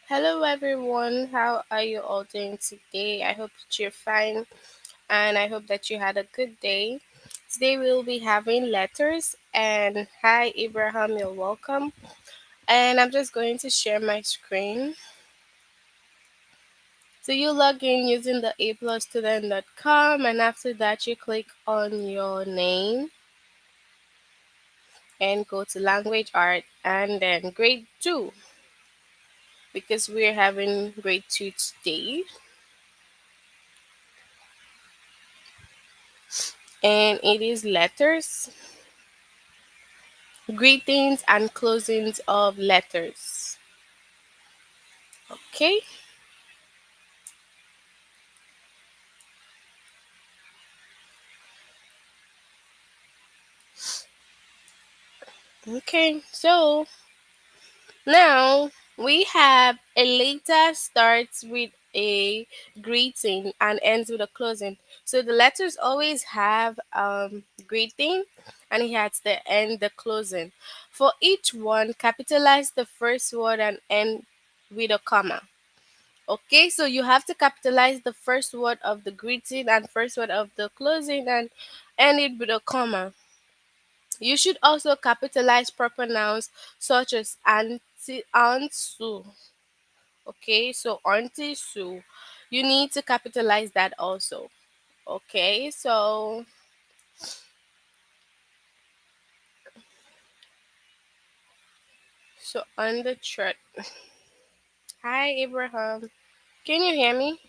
Hello, everyone. How are you all doing today? I hope that you're fine and I hope that you had a good day. Today, we'll be having letters. And hi, Abraham, you're welcome. And I'm just going to share my screen. So, you log in using the aplusstudent.com, and after that, you click on your name and go to language art and then grade 2 because we're having grade 2 today. And it is letters, greetings, and closings of letters. Okay. Okay. So now we have a letter starts with a greeting and ends with a closing. So the letters always have greeting and it has the end the closing. For each one, capitalize the first word and end with a comma. Okay, so you have to capitalize the first word of the greeting and first word of the closing and end it with a comma. You should also capitalize proper nouns such as auntie, Aunt Sue. Okay, so Auntie Sue, you need to capitalize that also. Okay, so on the chart. Hi, Abraham. Can you hear me?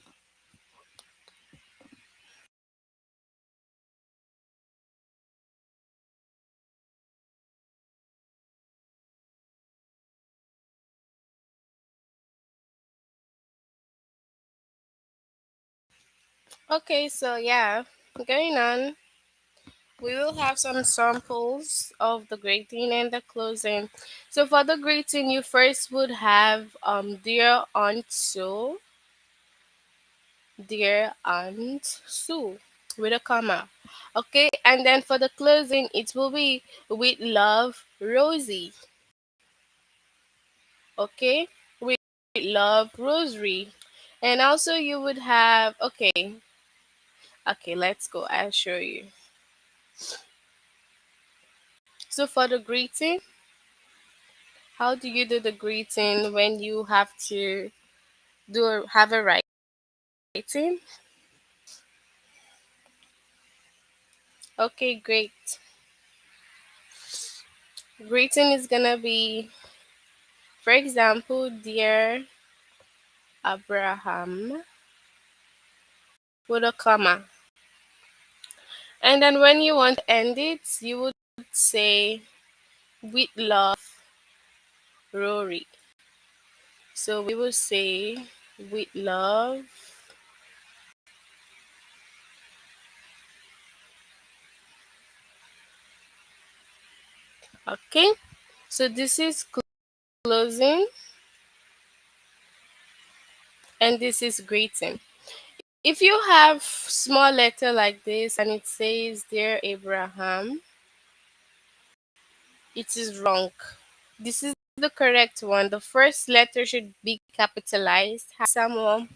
Okay, so yeah, going on. We will have some samples of the greeting and the closing. So for the greeting, you first would have dear Aunt Sue, dear Aunt Sue with a comma. Okay, and then for the closing, it will be with love, Rosie. Okay, with love, Rosary. And also you would have okay, let's go. I'll show you. So for the greeting, how do you do the greeting when you have to have a writing? Okay, great. Greeting is gonna be, for example, dear Abraham with a comma. And then when you want to end it, you would say with love, Rory. So we will say with love. Okay. So this is closing and this is greeting. If you have small letter like this and it says dear Abraham, it is wrong. This is the correct one. The first letter should be capitalized. Hi, Samuel.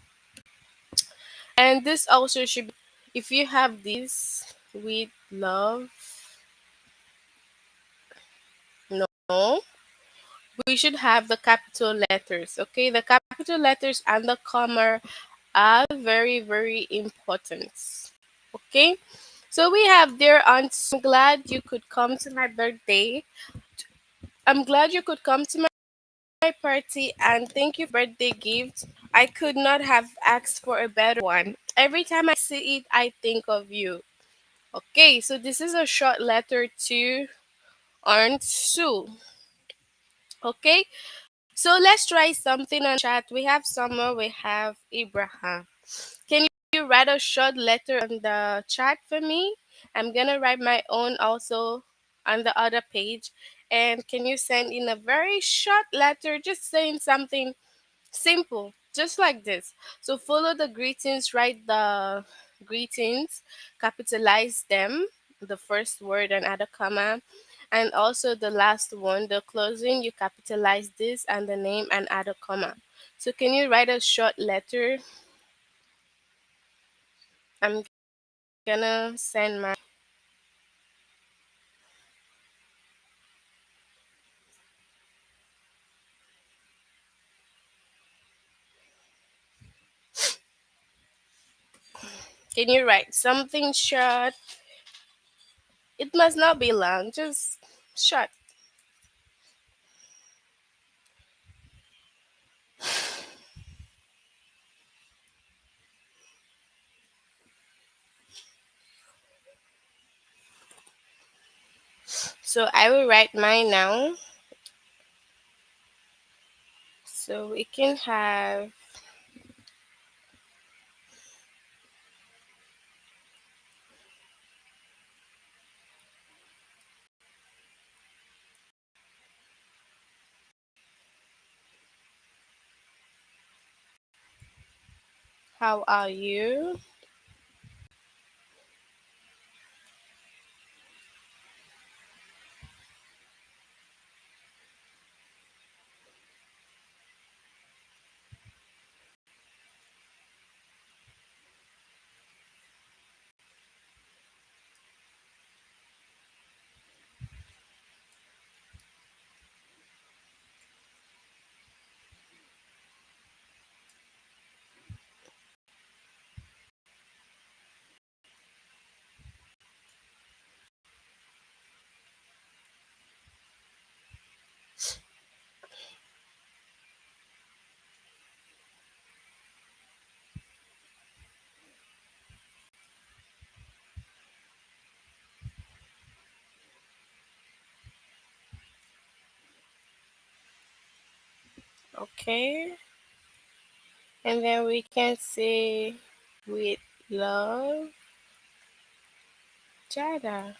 And this also should be, if you have this with love, no, we should have the capital letters. Okay, the capital letters and the comma are very, very important. Okay, so we have dear Aunt, I'm glad you could come to my birthday. I'm glad you could come to my party and thank you for birthday gift. I could not have asked for a better one. Every time I see it, I think of you. Okay, so this is a short letter to Aunt Sue. Okay, so let's try something on chat. We have Summer, we have Abraham. Can you write a short letter on the chat for me? I'm gonna write my own also on the other page. And can you send in a very short letter just saying something simple, just like this. So follow the greetings, write the greetings, capitalize them, the first word and add a comma. And also the last one, the closing, you capitalize this and the name and add a comma. So can you write a short letter? I'm gonna send my. Can you write something short? It must not be long, just short. So I will write mine now. So we can have how are you? Okay. And then we can say with love, Jada.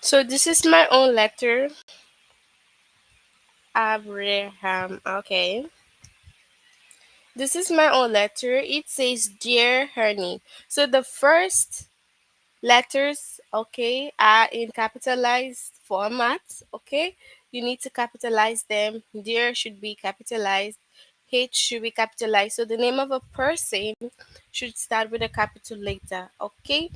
So this is my own letter, Abraham. Okay. This is my own letter. It says Dear Honey. So the first letters, okay, are in capitalized format, okay? You need to capitalize them. Dear should be capitalized. H should be capitalized. So the name of a person should start with a capital letter, okay?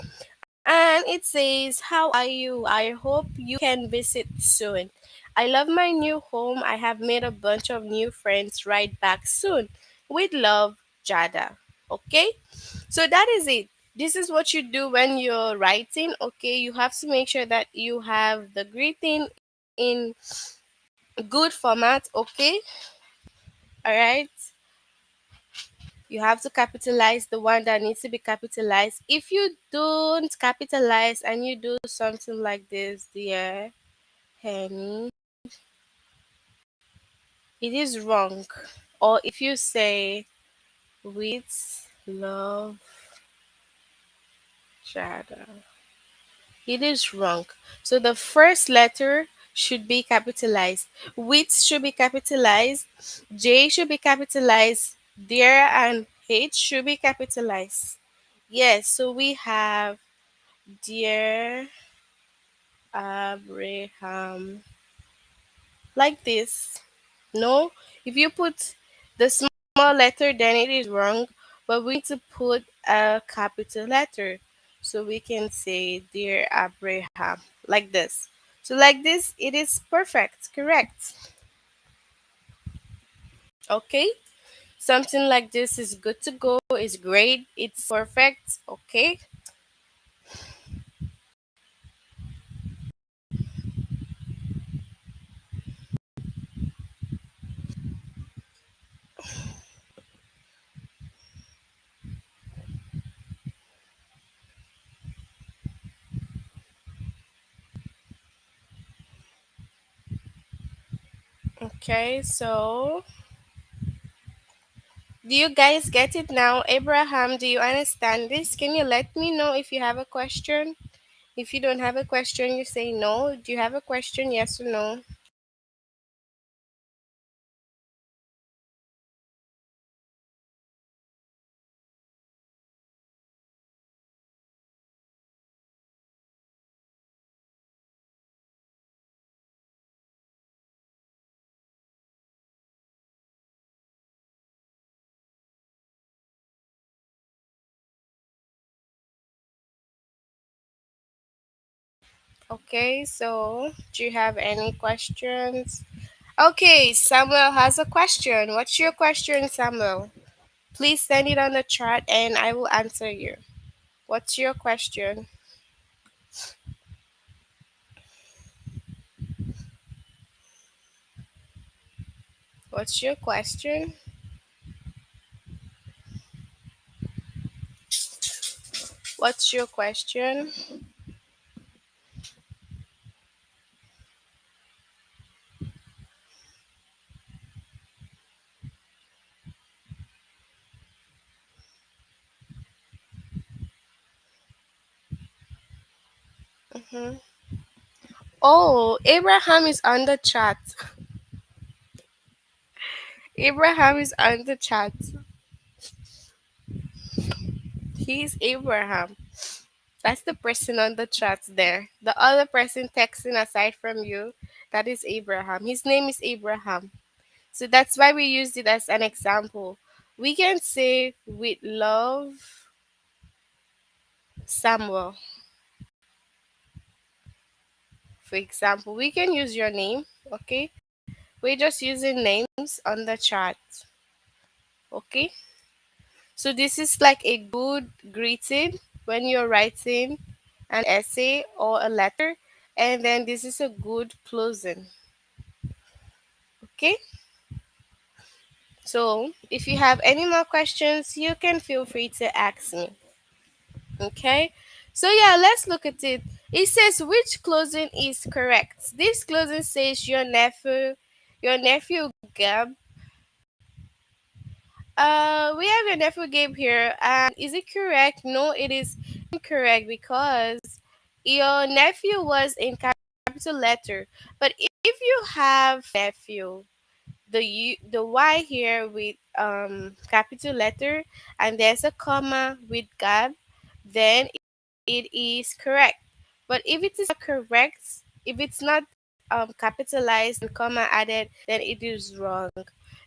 And it says, How are you? I hope you can visit soon. I love my new home. I have made a bunch of new friends right back soon. With love, Jada. Okay? So that is it. This is what you do when you're writing. Okay? You have to make sure that you have the greeting in good format. Okay? All right? You have to capitalize the one that needs to be capitalized. If you don't capitalize and you do something like this, dear Henny, it is wrong. Or if you say with love, Jada, it is wrong. So the first letter should be capitalized. With should be capitalized. J should be capitalized. Dear and H should be capitalized. Yes, so we have Dear Abraham, like this. No, if you put the small letter, then it is wrong, but we need to put a capital letter. So we can say, Dear Abraham, like this. So, like this, it is perfect, correct. Okay, something like this is good to go, is great, it's perfect. Okay, okay, so do you guys get it now? Abraham, do you understand this? Can you let me know if you have a question? If you don't have a question, you say no. Do you have a question? Yes or no? Okay, so do you have any questions? Okay, Samuel has a question. What's your question, Samuel? Please send it on the chat and I will answer you. What's your question? What's your question? What's your question? Hmm. Oh, Abraham is on the chat. Abraham is on the chat. He's Abraham. That's the person on the chat there. The other person texting aside from you, that is Abraham. His name is Abraham. So that's why we used it as an example. We can say with love, Samuel. For example, we can use your name, okay? We're just using names on the chat, okay? So this is like a good greeting when you're writing an essay or a letter, and then this is a good closing, okay? So if you have any more questions, you can feel free to ask me. Okay. So yeah, let's look at it. It says which closing is correct. This closing says your nephew Gab. We have your nephew Gabe here. And is it correct? No, it is incorrect because your nephew was in capital letter. But if you have nephew, the Y here with capital letter and there's a comma with Gab, then it is correct. But if it is not correct, if it's not capitalized and comma added, then it is wrong.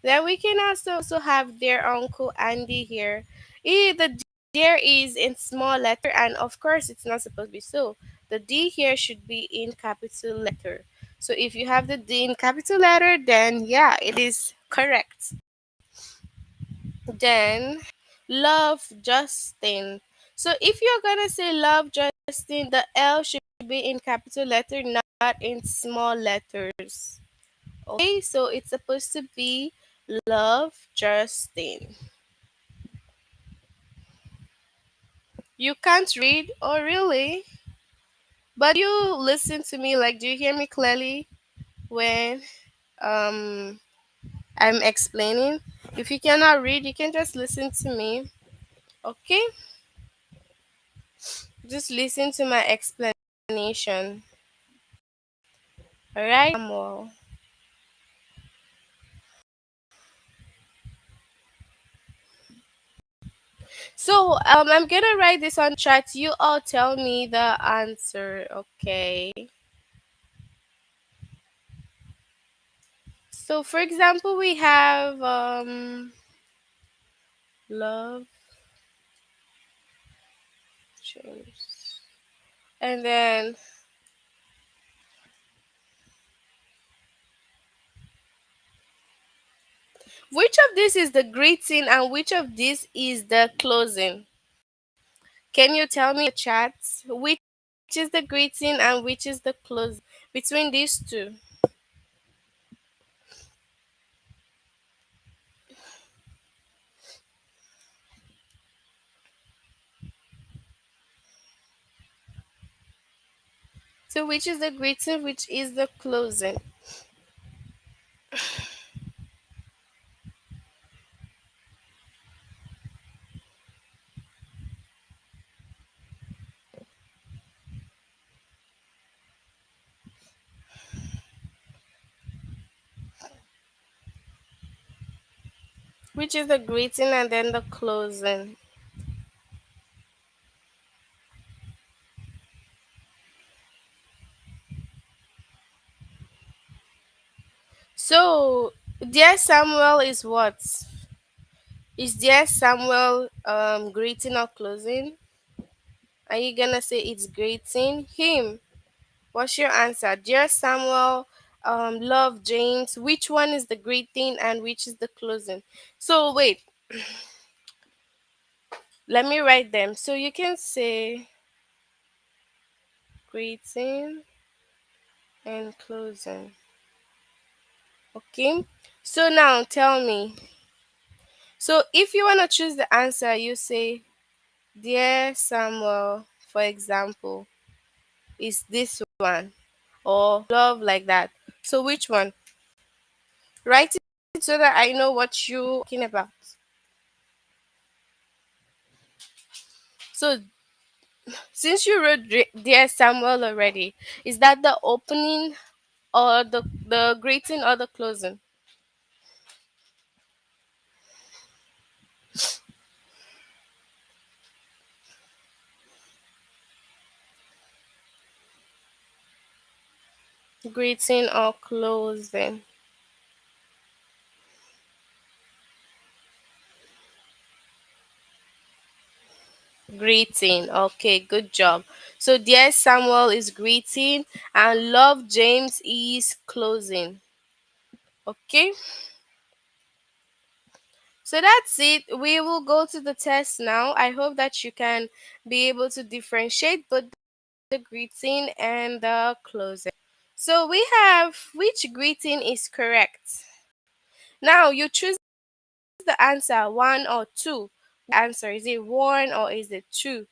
Then we can also have their uncle Andy here. The there is in small letter, and of course it's not supposed to be so. The D here should be in capital letter. So if you have the D in capital letter, then yeah, it is correct. Then love Justin. So if you're gonna say love Justin, the L should be in capital letter, not in small letters. Okay, so it's supposed to be love Justin. You can't read? Oh really? But you listen to me, like do you hear me clearly when um I'm explaining? If you cannot read, you can just listen to me. Okay? Just listen to my explanation. Alright? Samuel. So I'm gonna write this on chat. You all tell me the answer, okay? So for example, we have love James. And then which of this is the greeting and which of this is the closing? Can you tell me in the chat which is the greeting and which is the closing between these two? So which is the greeting, which is the closing? Which is the greeting and then the closing? So dear Samuel is what? Is dear Samuel greeting or closing? Are you gonna say it's greeting him? What's your answer? Dear Samuel, love James. Which one is the greeting and which is the closing? So wait, let me write them. So you can say greeting and closing. Okay. So now tell me. So if you want to choose the answer, you say, Dear Samuel, for example, is this one or love like that. So which one? Write it so that I know what you're talking about. So since you wrote Dear Samuel already, is that the opening or the greeting or the closing? Greeting or closing? Greeting. Okay, good job. So Dear Samuel is greeting and Love James is closing. Okay. So that's it. We will go to the test now. I hope that you can be able to differentiate both the greeting and the closing. So we have which greeting is correct. Now you choose the answer one or two. Answer is it one or is it two?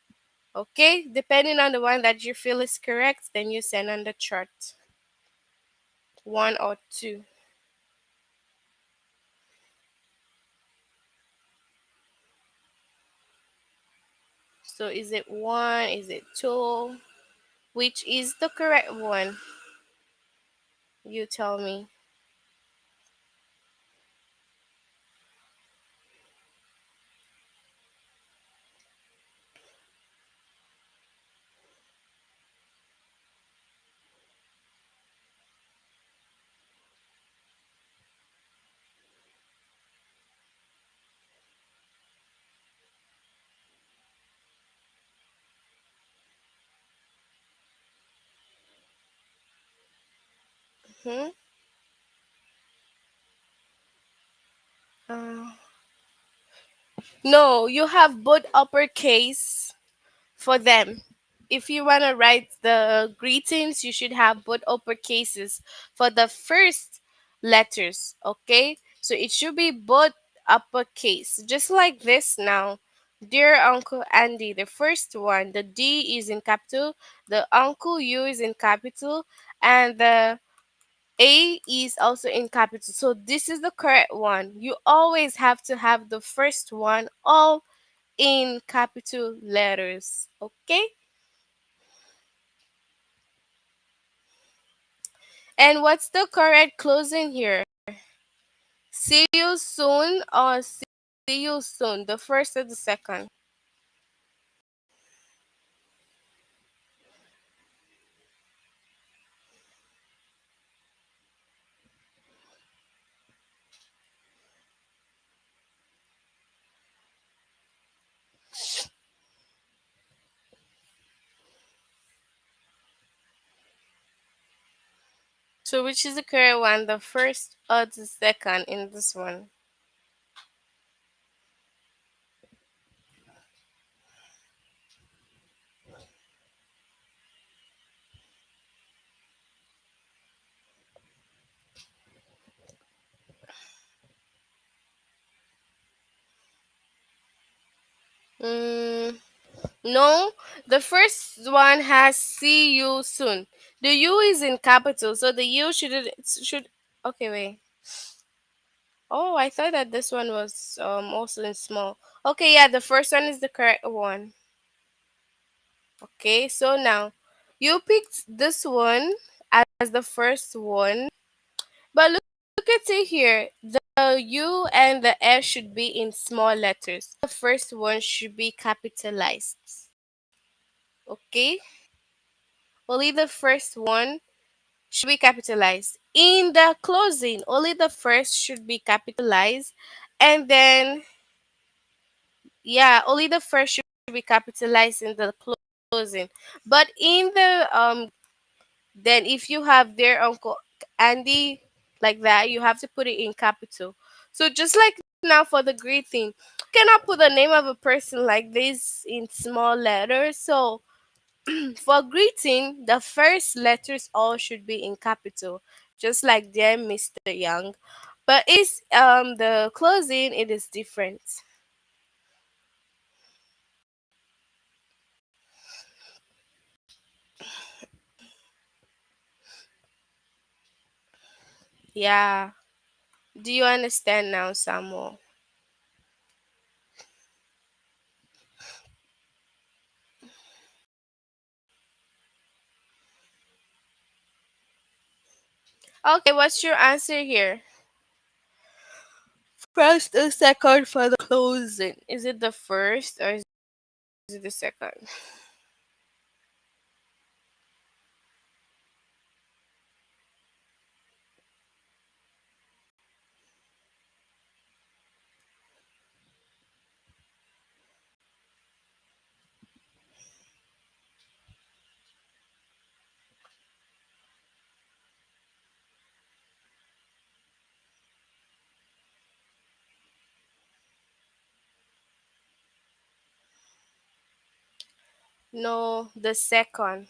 Okay, depending on the one that you feel is correct, then you send on the chart one or two. So is it one? Is it two? Which is the correct one? You tell me. Hmm? Uh, no, you have both uppercase for them. If you want to write the greetings, you should have both uppercases for the first letters, okay? So it should be both uppercase, just like this now. Dear Uncle Andy, the first one, the D is in capital, the Uncle U is in capital, and the A is also in capital. So this is the correct one. You always have to have the first one all in capital letters, okay? And what's the correct closing here? See you soon or see you soon? The first or the second? So which is the correct one? The first or the second in this one? Mm, no, the first one has see you soon. The U is in capital, so the U should. Okay, wait. Oh, I thought that this one was also in small. Okay, yeah, the first one is the correct one. Okay, so now you picked this one as the first one, but look at it here. The U and the S should be in small letters. The first one should be capitalized. Okay, only the first one should be capitalized. In the closing, only the first should be capitalized, and then yeah, only the first should be capitalized in the closing. But in the Then if you have their Uncle Andy like that, you have to put it in capital. So just like now for the greeting, cannot put the name of a person like this in small letters. So for greeting, the first letters all should be in capital, just like dear Mr. Young. But is the closing it is different. Yeah. Do you understand now, Samuel? Okay, what's your answer here? First or second for the closing? Is it the first or is it the second? No, the second.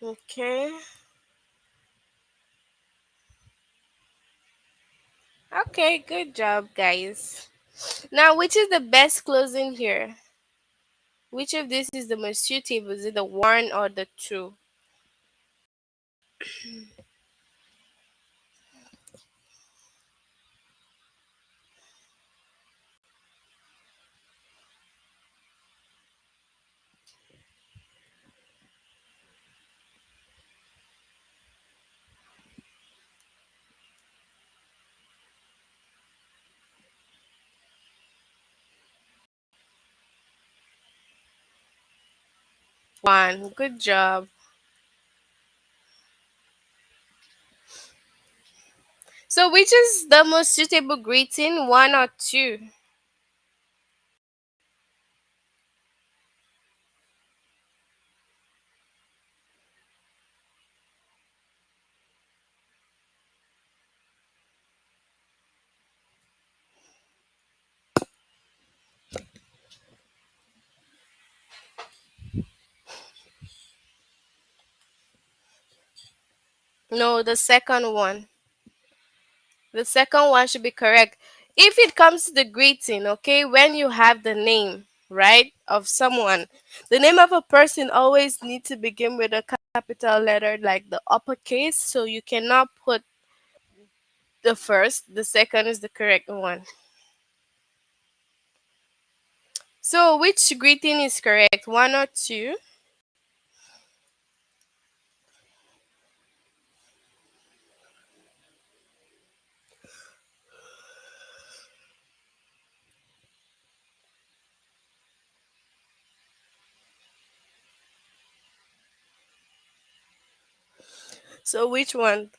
Okay. Okay, good job, guys. Now, which is the best closing here? Which of this is the most suitable? Is it the one or the two? One. Good job. So, which is the most suitable greeting? One or two? No, the second one. The second one should be correct. If it comes to the greeting, okay, when you have the name, right, of someone, the name of a person always need to begin with a capital letter like the uppercase, so you cannot put the first, the second is the correct one. So which greeting is correct? One or two? So which one?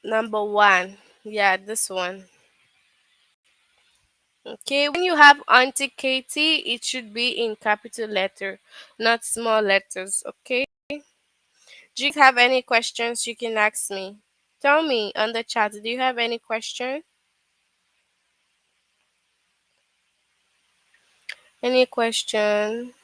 Number one. Yeah, this one. Okay, when you have Auntie Katie, it should be in capital letter, not small letters. Okay. Do you have any questions you can ask me? Tell me on the chat. Do you have any question? Any question?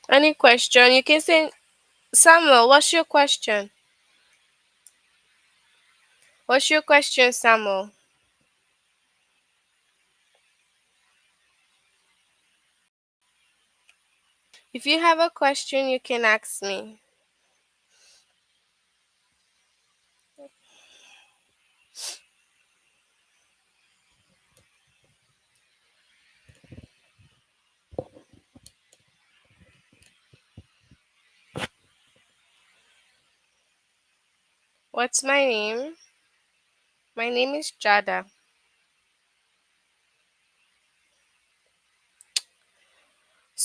Any question? You can say, Samuel, what's your question? What's your question, Samuel? If you have a question, you can ask me. What's my name? My name is Jada.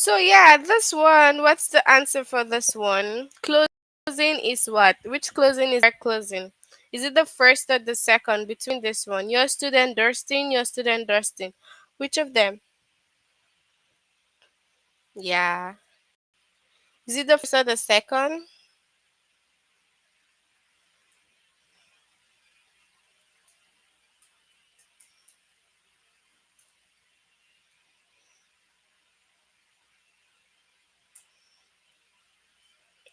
So yeah, this one, what's the answer for this one? Closing is what? Which closing is our closing? Is it the first or the second between this one? Your student Durstin, your student Durstin. Which of them? Yeah. Is it the first or the second?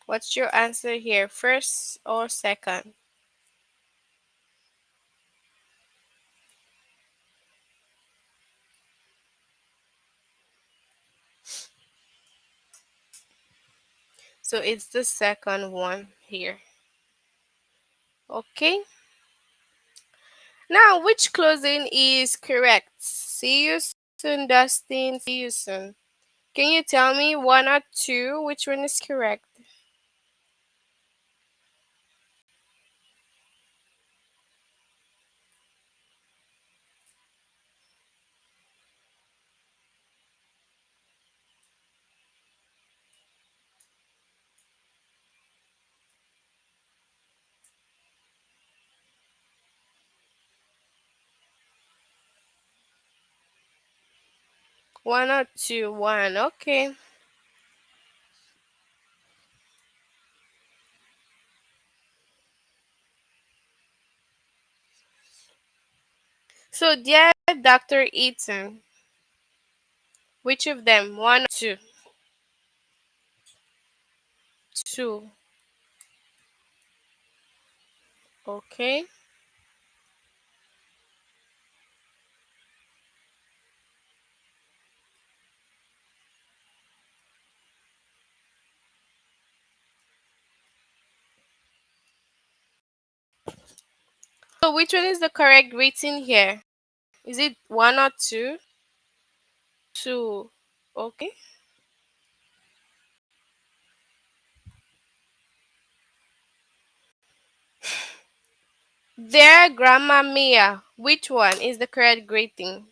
What's your answer here? First or second? So it's the second one here. Okay. Now, which closing is correct? See you soon, Dustin. See you soon. Can you tell me one or two? Which one is correct? One or two? One. Okay. So, dear Dr. Eaton, which of them? One or two? Two. Okay. So, which one is the correct rating here? Is it one or two? Two. Okay. Their Grandma Mia, which one is the correct rating?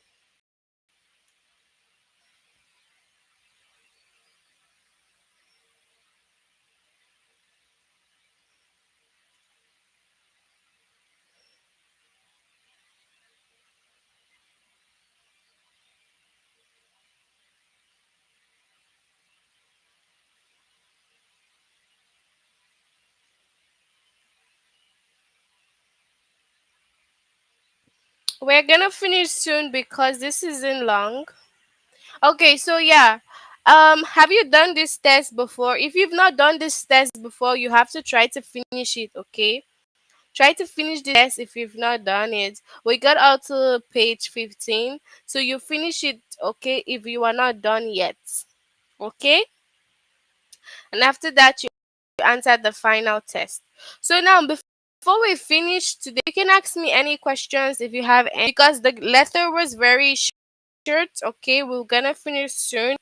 We're gonna finish soon because this isn't long. Okay, so yeah. Have you done this test before? If you've not done this test before, you have to try to finish it, okay? Try to finish the test if you've not done it. We got out to page 15, so you finish it, okay, if you are not done yet. Okay? And after that, you answer the final test. So now, before we finish today, you can ask me any questions if you have any, because the letter was very short, okay? We're gonna finish soon,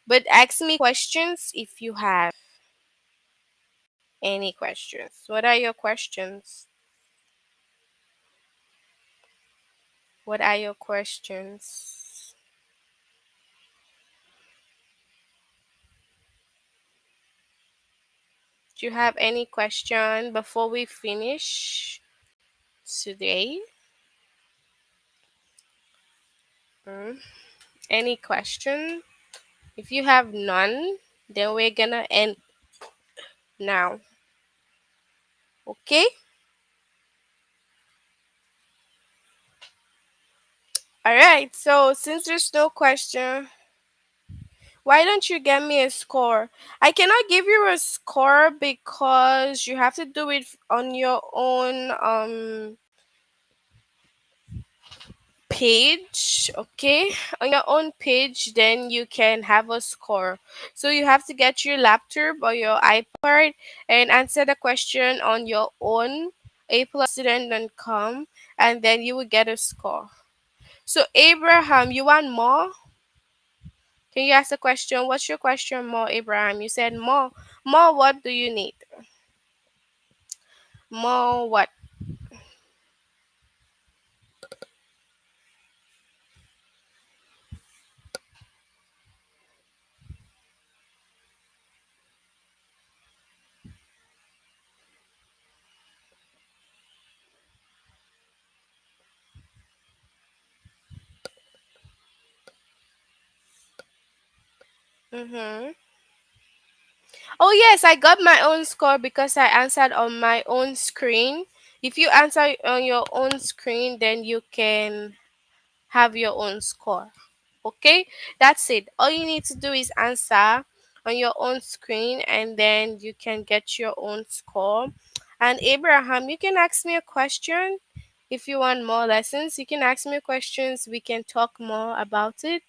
but ask me questions if you have any questions. What are your questions? What are your questions? Do you have any question before we finish today? Mm, any question? If you have none, then we're gonna end now. Okay? Alright, so since there's no question, why don't you get me a score? I cannot give you a score because you have to do it on your own page, okay? On your own page, then you can have a score. So you have to get your laptop or your iPad and answer the question on your own aplusstudent.com, and then you will get a score. So Abraham, you want more? Can you ask a question? What's your question, more Abraham? You said more. More what do you need? More what? Mm-hmm. Oh yes, I got my own score because I answered on my own screen. If you answer on your own screen, then you can have your own score. Okay, that's it. All you need to do is answer on your own screen, and then you can get your own score. And Abraham, you can ask me a question if you want more lessons. You can ask me questions. We can talk more about it.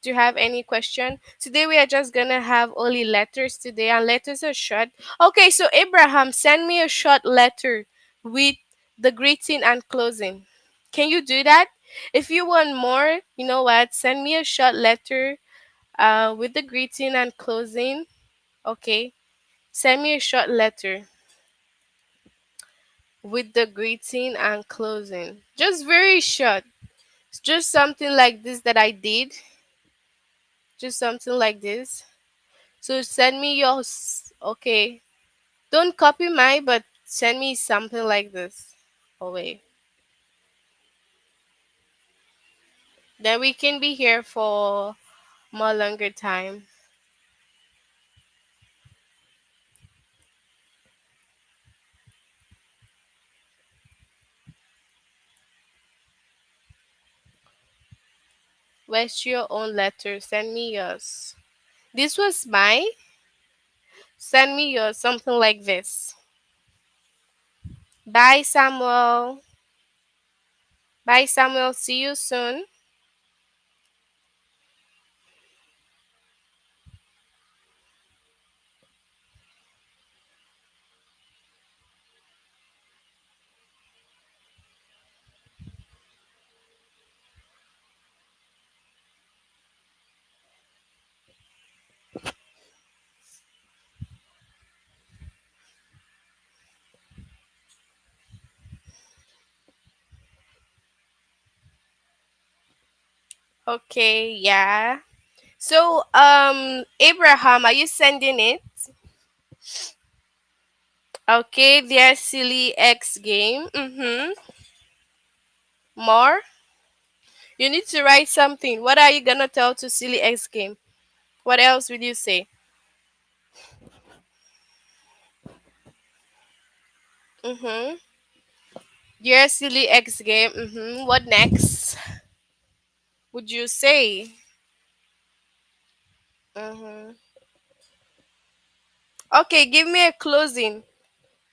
Do you have any question? Today we are just gonna have only letters today, and letters are short. Okay, so Abraham, send me a short letter with the greeting and closing. Can you do that? If you want more, you know what? Send me a short letter with the greeting and closing. Okay. Send me a short letter with the greeting and closing. Just very short. Just something like this that I did. Just something like this. So send me yours. Okay. Don't copy mine, but send me something like this. Oh wait. Then we can be here for more longer time. Where's your own letter? Send me yours. This was mine. Send me yours. Something like this. Bye, Samuel. Bye, Samuel. See you soon. Okay, yeah. So, Abraham, are you sending it? Okay, there's silly X game. Mm-hmm. More? You need to write something. What are you gonna tell to silly X game? What else will you say? Mm-hmm. Dear silly X game. Mm-hmm. What next would you say? Mm-hmm. Okay, give me a closing.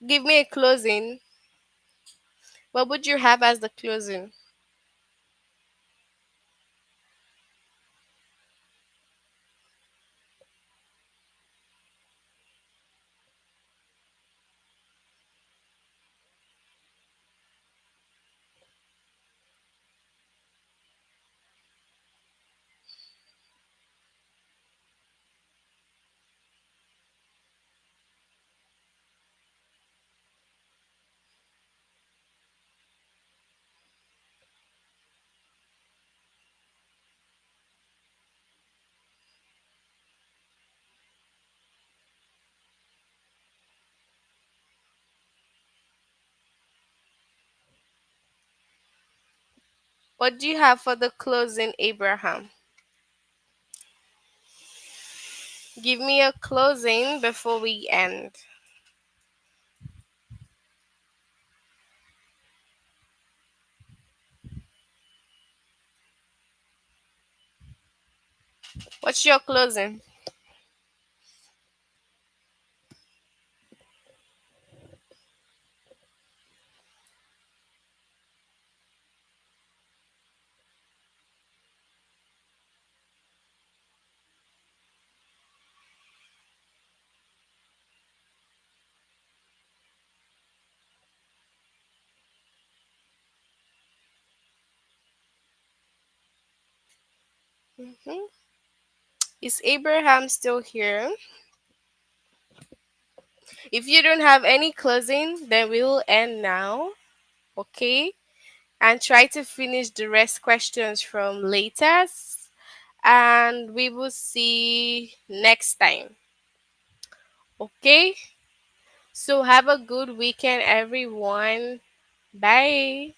Give me a closing. What would you have as the closing? What do you have for the closing, Abraham? Give me a closing before we end. What's your closing? Mm-hmm. Is Abraham still here? If you don't have any closing, then we will end now. Okay? And try to finish the rest questions from later. And we will see next time. Okay? So have a good weekend, everyone. Bye.